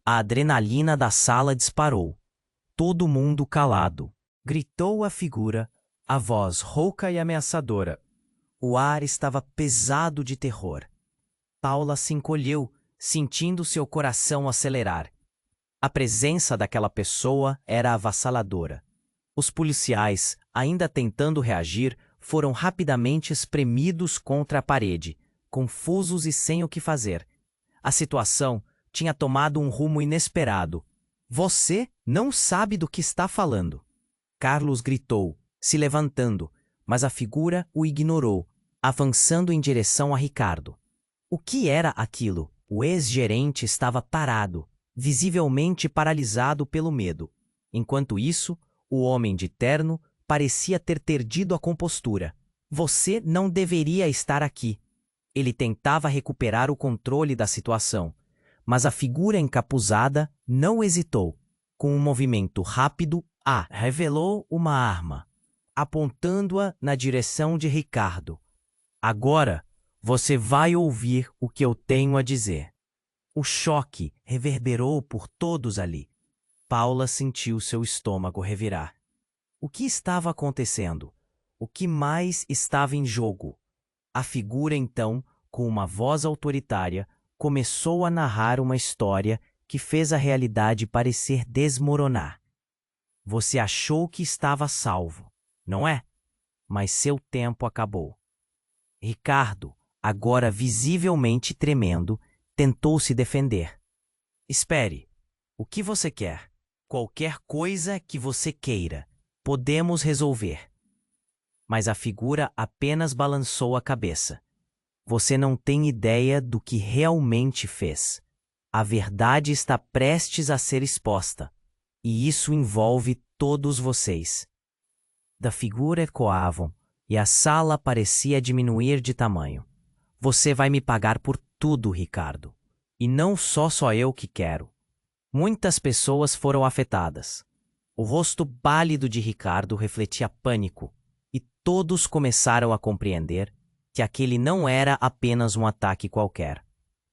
Speaker 1: A adrenalina da sala disparou. Todo mundo calado. Gritou a figura, a voz rouca e ameaçadora. O ar estava pesado de terror. Paula se encolheu, sentindo seu coração acelerar. A presença daquela pessoa era avassaladora. Os policiais, ainda tentando reagir, foram rapidamente espremidos contra a parede, confusos e sem o que fazer. A situação tinha tomado um rumo inesperado. Você não sabe do que está falando. Carlos gritou, se levantando, mas a figura o ignorou, avançando em direção a Ricardo. O que era aquilo? O ex-gerente estava parado, visivelmente paralisado pelo medo. Enquanto isso, o homem de terno parecia ter perdido a compostura. Você não deveria estar aqui. Ele tentava recuperar o controle da situação, mas a figura encapuzada não hesitou. Com um movimento rápido, revelou uma arma, apontando-a na direção de Ricardo. Agora, você vai ouvir o que eu tenho a dizer. O choque reverberou por todos ali. Paula sentiu seu estômago revirar. O que estava acontecendo? O que mais estava em jogo? A figura, então, com uma voz autoritária, começou a narrar uma história que fez a realidade parecer desmoronar. Você achou que estava salvo, não é? Mas seu tempo acabou. Ricardo, agora visivelmente tremendo, tentou se defender. Espere. O que você quer? Qualquer coisa que você queira. Podemos resolver. Mas a figura apenas balançou a cabeça. Você não tem ideia do que realmente fez. A verdade está prestes a ser exposta. E isso envolve todos vocês. Da figura ecoavam, e a sala parecia diminuir de tamanho. Você vai me pagar por tudo, Ricardo. E não só eu que quero. Muitas pessoas foram afetadas. O rosto pálido de Ricardo refletia pânico, e todos começaram a compreender que aquele não era apenas um ataque qualquer,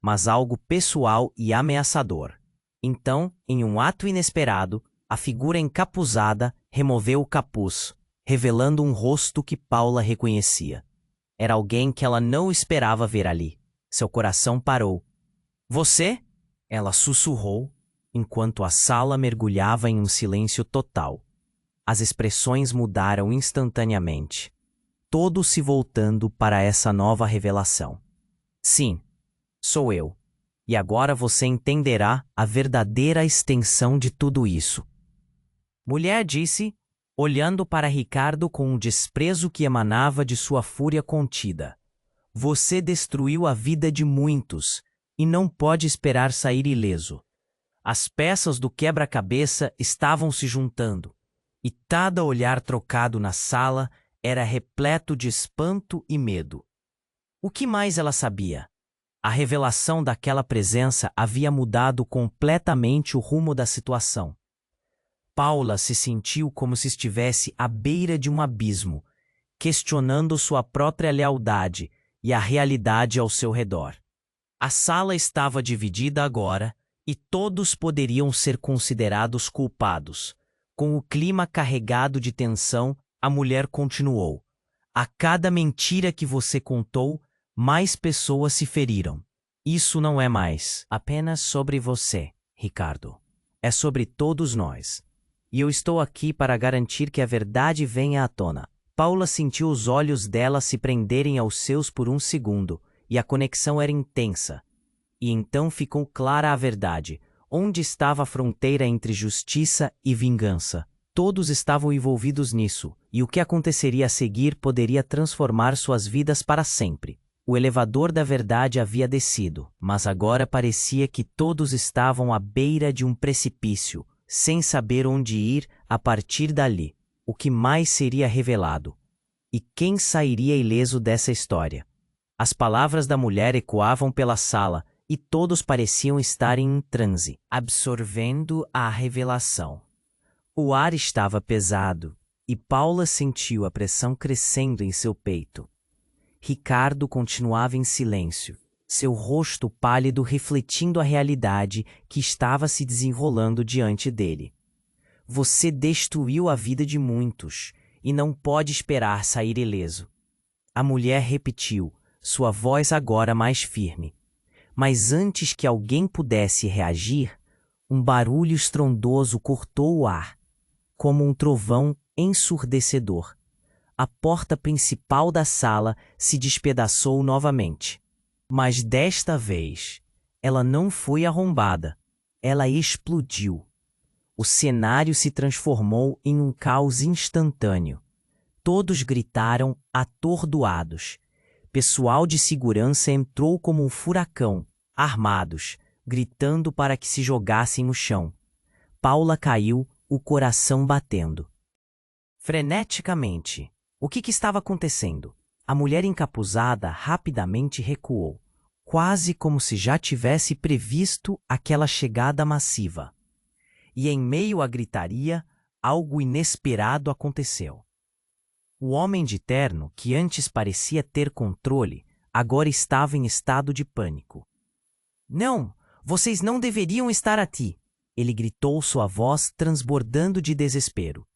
Speaker 1: mas algo pessoal e ameaçador. Então, em um ato inesperado, a figura encapuzada removeu o capuz, revelando um rosto que Paula reconhecia. Era alguém que ela não esperava ver ali. Seu coração parou. Você? Ela sussurrou, enquanto a sala mergulhava em um silêncio total. As expressões mudaram instantaneamente, todos se voltando para essa nova revelação. Sim, sou eu. E agora você entenderá a verdadeira extensão de tudo isso. Mulher disse, olhando para Ricardo com um desprezo que emanava de sua fúria contida. Você destruiu a vida de muitos e não pode esperar sair ileso. As peças do quebra-cabeça estavam se juntando, e cada olhar trocado na sala era repleto de espanto e medo. O que mais ela sabia? A revelação daquela presença havia mudado completamente o rumo da situação. Paula se sentiu como se estivesse à beira de um abismo, questionando sua própria lealdade e a realidade ao seu redor. A sala estava dividida agora e todos poderiam ser considerados culpados. Com o clima carregado de tensão, a mulher continuou. A cada mentira que você contou, mais pessoas se feriram. Isso não é mais apenas sobre você, Ricardo. É sobre todos nós. E eu estou aqui para garantir que a verdade venha à tona. Paula sentiu os olhos dela se prenderem aos seus por um segundo, e a conexão era intensa. E então ficou clara a verdade. Onde estava a fronteira entre justiça e vingança? Todos estavam envolvidos nisso, e o que aconteceria a seguir poderia transformar suas vidas para sempre. O elevador da verdade havia descido, mas agora parecia que todos estavam à beira de um precipício, sem saber onde ir a partir dali. O que mais seria revelado? E quem sairia ileso dessa história? As palavras da mulher ecoavam pela sala, e todos pareciam estar em um transe, absorvendo a revelação. O ar estava pesado, e Paula sentiu a pressão crescendo em seu peito. Ricardo continuava em silêncio, seu rosto pálido refletindo a realidade que estava se desenrolando diante dele. Você destruiu a vida de muitos, e não pode esperar sair ileso. A mulher repetiu, sua voz agora mais firme. Mas antes que alguém pudesse reagir, um barulho estrondoso cortou o ar, como um trovão ensurdecedor. A porta principal da sala se despedaçou novamente. Mas desta vez, ela não foi arrombada. Ela explodiu. O cenário se transformou em um caos instantâneo. Todos gritaram atordoados. Pessoal de segurança entrou como um furacão, armados, gritando para que se jogassem no chão. Paula caiu, o coração batendo. Freneticamente. O que estava acontecendo? A mulher encapuzada rapidamente recuou, quase como se já tivesse previsto aquela chegada massiva. E em meio à gritaria, algo inesperado aconteceu. O homem de terno, que antes parecia ter controle, agora estava em estado de pânico. Não, vocês não deveriam estar aqui, ele gritou, sua voz transbordando de desespero.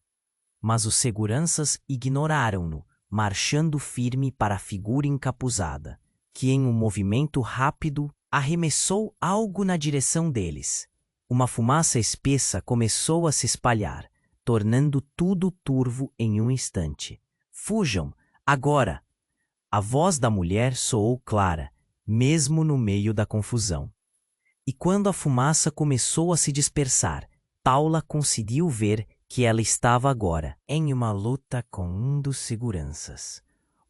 Speaker 1: Mas os seguranças ignoraram-no, marchando firme para a figura encapuzada, que em um movimento rápido arremessou algo na direção deles. Uma fumaça espessa começou a se espalhar, tornando tudo turvo em um instante. Fujam, agora! A voz da mulher soou clara, mesmo no meio da confusão. E quando a fumaça começou a se dispersar, Paula conseguiu ver que ela estava agora em uma luta com um dos seguranças.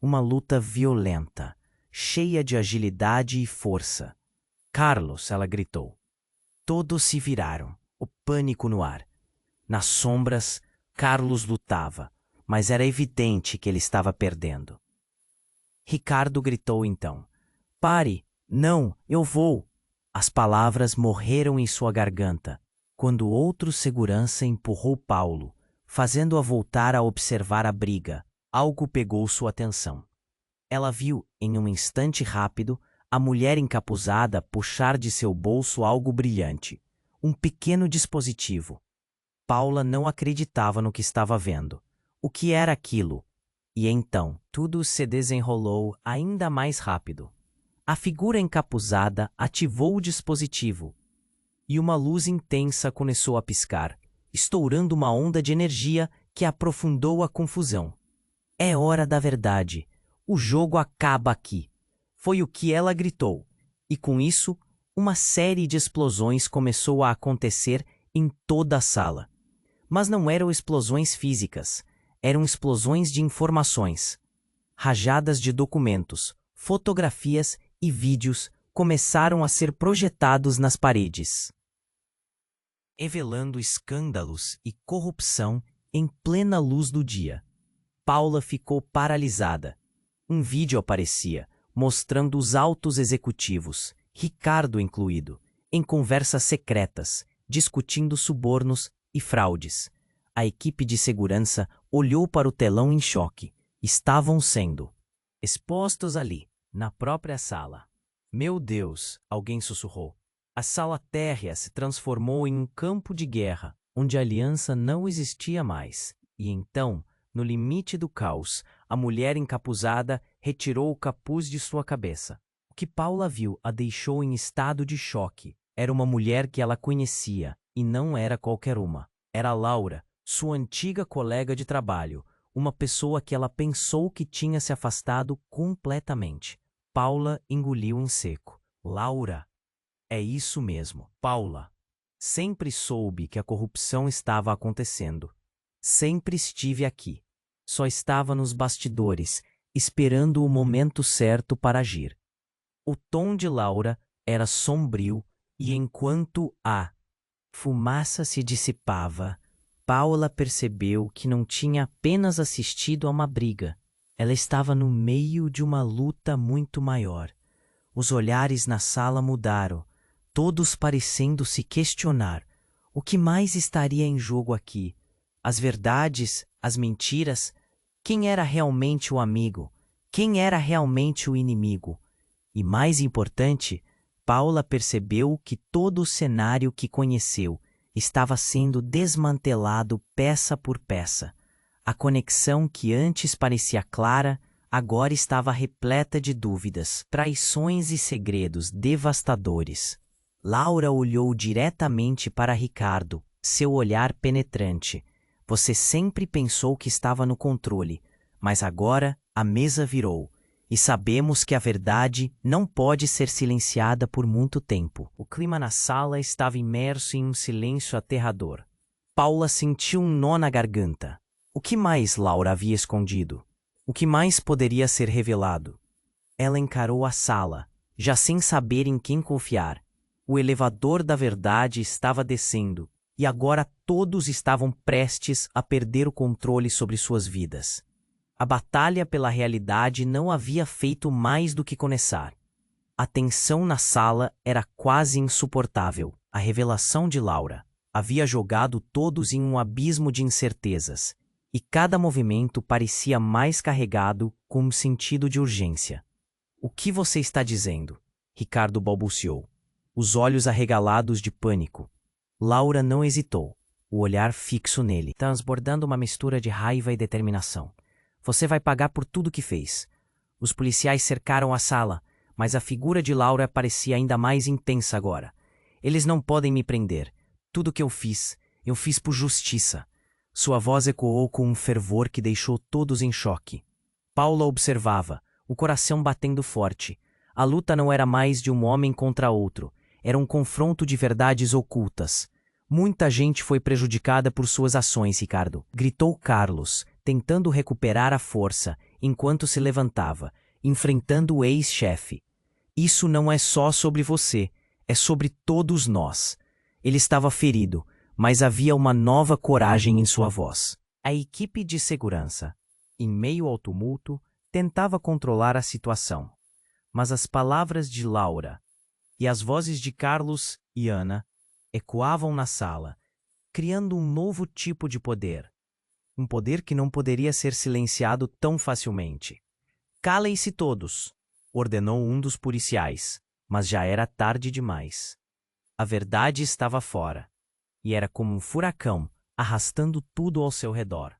Speaker 1: Uma luta violenta, cheia de agilidade e força. Carlos, ela gritou. Todos se viraram, o pânico no ar. Nas sombras, Carlos lutava, mas era evidente que ele estava perdendo. Ricardo gritou então. Pare! Não, eu vou! As palavras morreram em sua garganta, quando outro segurança empurrou Paulo, fazendo-a voltar a observar a briga. Algo pegou sua atenção. Ela viu, em um instante rápido, a mulher encapuzada puxar de seu bolso algo brilhante, um pequeno dispositivo. Paula não acreditava no que estava vendo. O que era aquilo? E então, tudo se desenrolou ainda mais rápido. A figura encapuzada ativou o dispositivo e uma luz intensa começou a piscar, estourando uma onda de energia que aprofundou a confusão. É hora da verdade. O jogo acaba aqui. Foi o que ela gritou. E com isso, uma série de explosões começou a acontecer em toda a sala. Mas não eram explosões físicas, eram explosões de informações. Rajadas de documentos, fotografias e vídeos começaram a ser projetados nas paredes, revelando escândalos e corrupção em plena luz do dia. Paula ficou paralisada. Um vídeo aparecia, mostrando os altos executivos, Ricardo incluído, em conversas secretas, discutindo subornos e fraudes. A equipe de segurança olhou para o telão em choque. Estavam sendo expostos ali, na própria sala. Meu Deus, alguém sussurrou. A sala térrea se transformou em um campo de guerra, onde a aliança não existia mais. E então, no limite do caos, a mulher encapuzada retirou o capuz de sua cabeça. O que Paula viu a deixou em estado de choque. Era uma mulher que ela conhecia, e não era qualquer uma. Era Laura, sua antiga colega de trabalho, uma pessoa que ela pensou que tinha se afastado completamente. Paula engoliu em seco. Laura. É isso mesmo, Paula. Sempre soube que a corrupção estava acontecendo. Sempre estive aqui. Só estava nos bastidores, esperando o momento certo para agir. O tom de Laura era sombrio e enquanto a fumaça se dissipava, Paula percebeu que não tinha apenas assistido a uma briga. Ela estava no meio de uma luta muito maior. Os olhares na sala mudaram, todos parecendo se questionar. O que mais estaria em jogo aqui? As verdades, as mentiras? Quem era realmente o amigo? Quem era realmente o inimigo? E mais importante, Paula percebeu que todo o cenário que conheceu estava sendo desmantelado peça por peça. A conexão que antes parecia clara, agora estava repleta de dúvidas, traições e segredos devastadores. Laura olhou diretamente para Ricardo, seu olhar penetrante. Você sempre pensou que estava no controle, mas agora a mesa virou. E sabemos que a verdade não pode ser silenciada por muito tempo. O clima na sala estava imerso em um silêncio aterrador. Paula sentiu um nó na garganta. O que mais Laura havia escondido? O que mais poderia ser revelado? Ela encarou a sala, já sem saber em quem confiar. O elevador da verdade estava descendo, e agora todos estavam prestes a perder o controle sobre suas vidas. A batalha pela realidade não havia feito mais do que começar. A tensão na sala era quase insuportável. A revelação de Laura havia jogado todos em um abismo de incertezas, e cada movimento parecia mais carregado com um sentido de urgência. O que você está dizendo? Ricardo balbuciou, os olhos arregalados de pânico. Laura não hesitou, o olhar fixo nele, transbordando uma mistura de raiva e determinação. Você vai pagar por tudo que fez. Os policiais cercaram a sala, mas a figura de Laura parecia ainda mais intensa agora. Eles não podem me prender. Tudo que eu fiz por justiça. Sua voz ecoou com um fervor que deixou todos em choque. Paula observava, o coração batendo forte. A luta não era mais de um homem contra outro. Era um confronto de verdades ocultas. Muita gente foi prejudicada por suas ações, Ricardo, gritou Carlos, tentando recuperar a força, enquanto se levantava, enfrentando o ex-chefe. Isso não é só sobre você, é sobre todos nós. Ele estava ferido, mas havia uma nova coragem em sua voz. A equipe de segurança, em meio ao tumulto, tentava controlar a situação. Mas as palavras de Laura e as vozes de Carlos e Ana ecoavam na sala, criando um novo tipo de poder. Um poder que não poderia ser silenciado tão facilmente. Calem-se todos, ordenou um dos policiais, mas já era tarde demais. A verdade estava fora, e era como um furacão, arrastando tudo ao seu redor.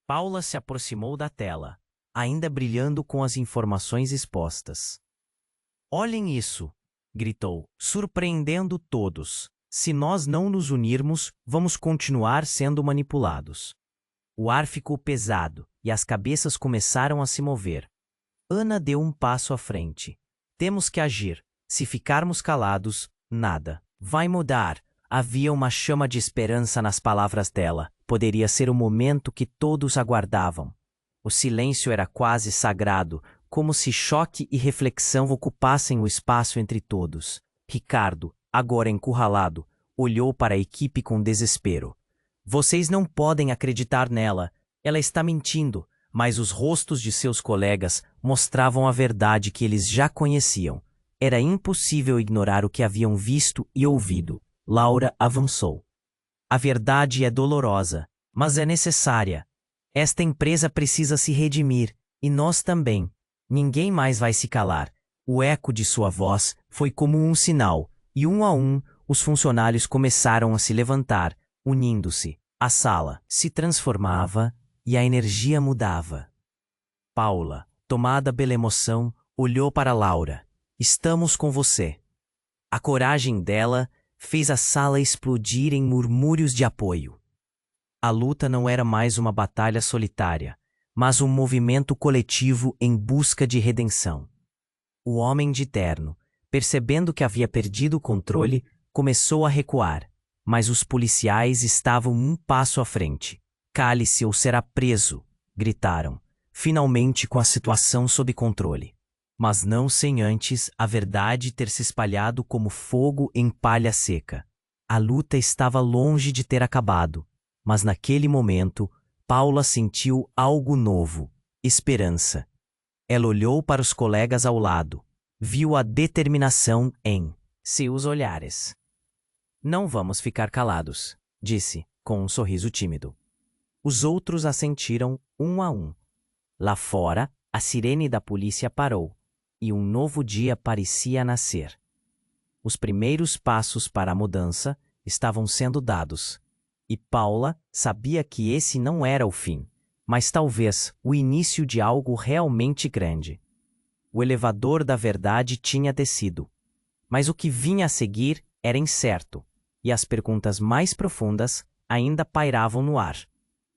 Speaker 1: Paula se aproximou da tela, ainda brilhando com as informações expostas. Olhem isso! Gritou, surpreendendo todos. Se nós não nos unirmos, vamos continuar sendo manipulados. O ar ficou pesado e as cabeças começaram a se mover. Ana deu um passo à frente. Temos que agir. Se ficarmos calados, nada vai mudar. Havia uma chama de esperança nas palavras dela. Poderia ser o momento que todos aguardavam. O silêncio era quase sagrado, como se choque e reflexão ocupassem o espaço entre todos. Ricardo, agora encurralado, olhou para a equipe com desespero. Vocês não podem acreditar nela. Ela está mentindo. Mas os rostos de seus colegas mostravam a verdade que eles já conheciam. Era impossível ignorar o que haviam visto e ouvido. Laura avançou. A verdade é dolorosa, mas é necessária. Esta empresa precisa se redimir, e nós também. Ninguém mais vai se calar. O eco de sua voz foi como um sinal, e um a um, os funcionários começaram a se levantar, unindo-se. A sala se transformava e a energia mudava. Paula, tomada pela emoção, olhou para Laura. Estamos com você. A coragem dela fez a sala explodir em murmúrios de apoio. A luta não era mais uma batalha solitária, mas um movimento coletivo em busca de redenção. O homem de terno, percebendo que havia perdido o controle, começou a recuar, mas os policiais estavam um passo à frente. Cale-se ou será preso, gritaram, finalmente com a situação sob controle. Mas não sem antes a verdade ter se espalhado como fogo em palha seca. A luta estava longe de ter acabado, mas naquele momento, Paula sentiu algo novo, esperança. Ela olhou para os colegas ao lado, viu a determinação em seus olhares. Não vamos ficar calados, disse, com um sorriso tímido. Os outros assentiram um a um. Lá fora, a sirene da polícia parou, e um novo dia parecia nascer. Os primeiros passos para a mudança estavam sendo dados, e Paula sabia que esse não era o fim, mas talvez o início de algo realmente grande. O elevador da verdade tinha descido, mas o que vinha a seguir era incerto, e as perguntas mais profundas ainda pairavam no ar.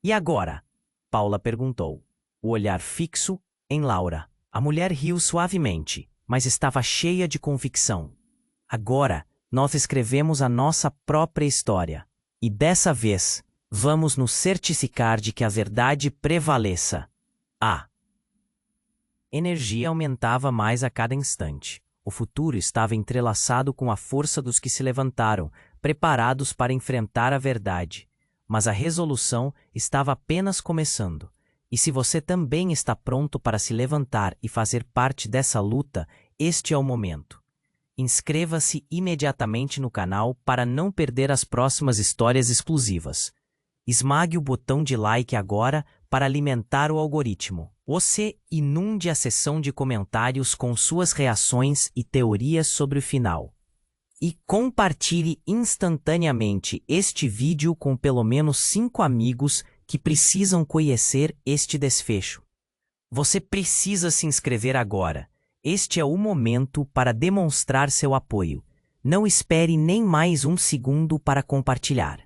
Speaker 1: E agora? Paula perguntou, o olhar fixo em Laura. A mulher riu suavemente, mas estava cheia de convicção. Agora, nós escrevemos a nossa própria história. E dessa vez, vamos nos certificar de que a verdade prevaleça. A energia aumentava mais a cada instante. O futuro estava entrelaçado com a força dos que se levantaram, preparados para enfrentar a verdade. Mas a resolução estava apenas começando. E se você também está pronto para se levantar e fazer parte dessa luta, este é o momento. Inscreva-se imediatamente no canal para não perder as próximas histórias exclusivas. Esmague o botão de like agora para alimentar o algoritmo. Você inunde a seção de comentários com suas reações e teorias sobre o final. E compartilhe instantaneamente este vídeo com pelo menos 5 amigos que precisam conhecer este desfecho. Você precisa se inscrever agora. Este é o momento para demonstrar seu apoio. Não espere nem mais um segundo para compartilhar.